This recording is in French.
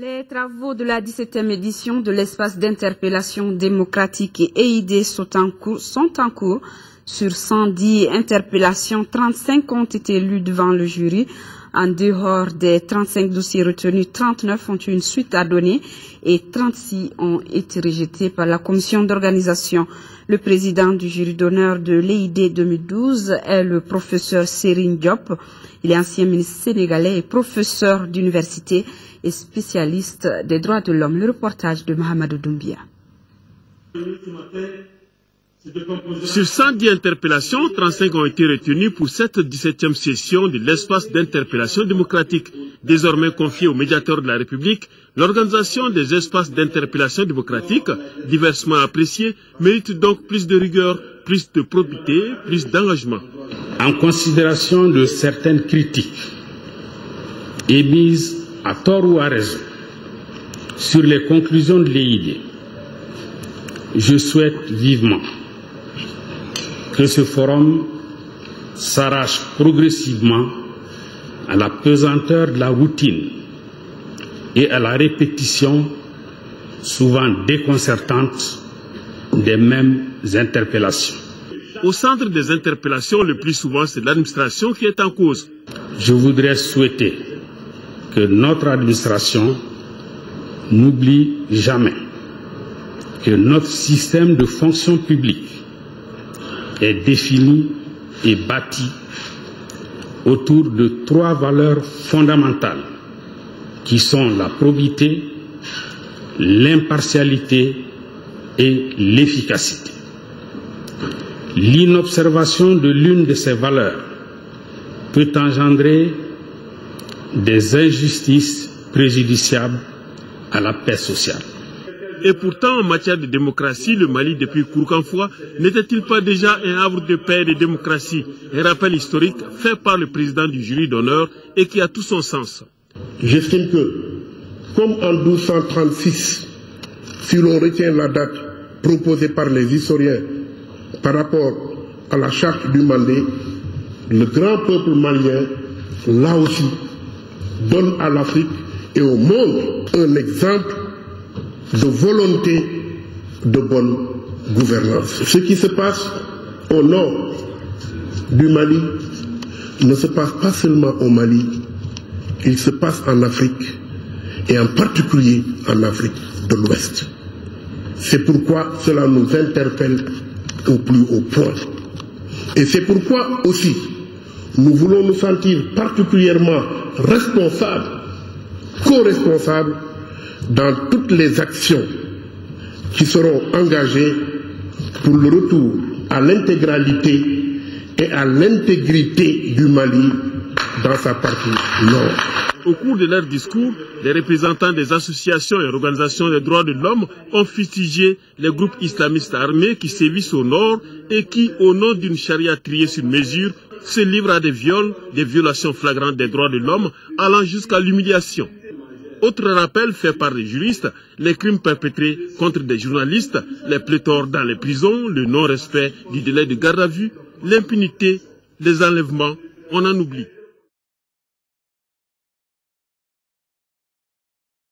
Les travaux de la 17e édition de l'espace d'interpellation démocratique et EID sont en cours. Sur 110 interpellations, 35 ont été lues devant le jury. En dehors des 35 dossiers retenus, 39 ont eu une suite à donner et 36 ont été rejetés par la commission d'organisation. Le président du jury d'honneur de l'EID 2012 est le professeur Serigne Diop. Il est ancien ministre sénégalais et professeur d'université et spécialiste des droits de l'homme. Le reportage de Mahamadou Doumbia. Sur 110 interpellations, 35 ont été retenues pour cette 17e session de l'espace d'interpellation démocratique. Désormais confiée au médiateur de la République, l'organisation des espaces d'interpellation démocratique, diversement appréciée, mérite donc plus de rigueur, plus de probité, plus d'engagement. En considération de certaines critiques émises à tort ou à raison sur les conclusions de l'EID, je souhaite vivement que ce forum s'arrache progressivement à la pesanteur de la routine et à la répétition souvent déconcertante des mêmes interpellations. Au centre des interpellations, le plus souvent, c'est l'administration qui est en cause. Je voudrais souhaiter que notre administration n'oublie jamais que notre système de fonction publique est défini et bâti autour de 3 valeurs fondamentales qui sont la probité, l'impartialité et l'efficacité. L'inobservation de l'une de ces valeurs peut engendrer des injustices préjudiciables à la paix sociale. Et pourtant, en matière de démocratie, le Mali, depuis Kourkanfoua, n'était-il pas déjà un havre de paix et de démocratie? Un rappel historique fait par le président du jury d'honneur et qui a tout son sens. J'estime que, comme en 1236, si l'on retient la date proposée par les historiens par rapport à la charte du Mandé, le grand peuple malien, là aussi, donne à l'Afrique et au monde un exemple de volonté de bonne gouvernance. Ce qui se passe au nord du Mali ne se passe pas seulement au Mali, il se passe en Afrique et en particulier en Afrique de l'Ouest. C'est pourquoi cela nous interpelle au plus haut point. Et c'est pourquoi aussi nous voulons nous sentir particulièrement responsables, co-responsables dans toutes les actions qui seront engagées pour le retour à l'intégralité et à l'intégrité du Mali dans sa partie nord. Au cours de leur discours, les représentants des associations et organisations des droits de l'homme ont fustigé les groupes islamistes armés qui sévissent au nord et qui, au nom d'une charia triée sur mesure, se livrent à des viols, des violations flagrantes des droits de l'homme allant jusqu'à l'humiliation. Autre rappel fait par les juristes, les crimes perpétrés contre des journalistes, les pléthores dans les prisons, le non-respect du délai de garde à vue, l'impunité, les enlèvements, on en oublie.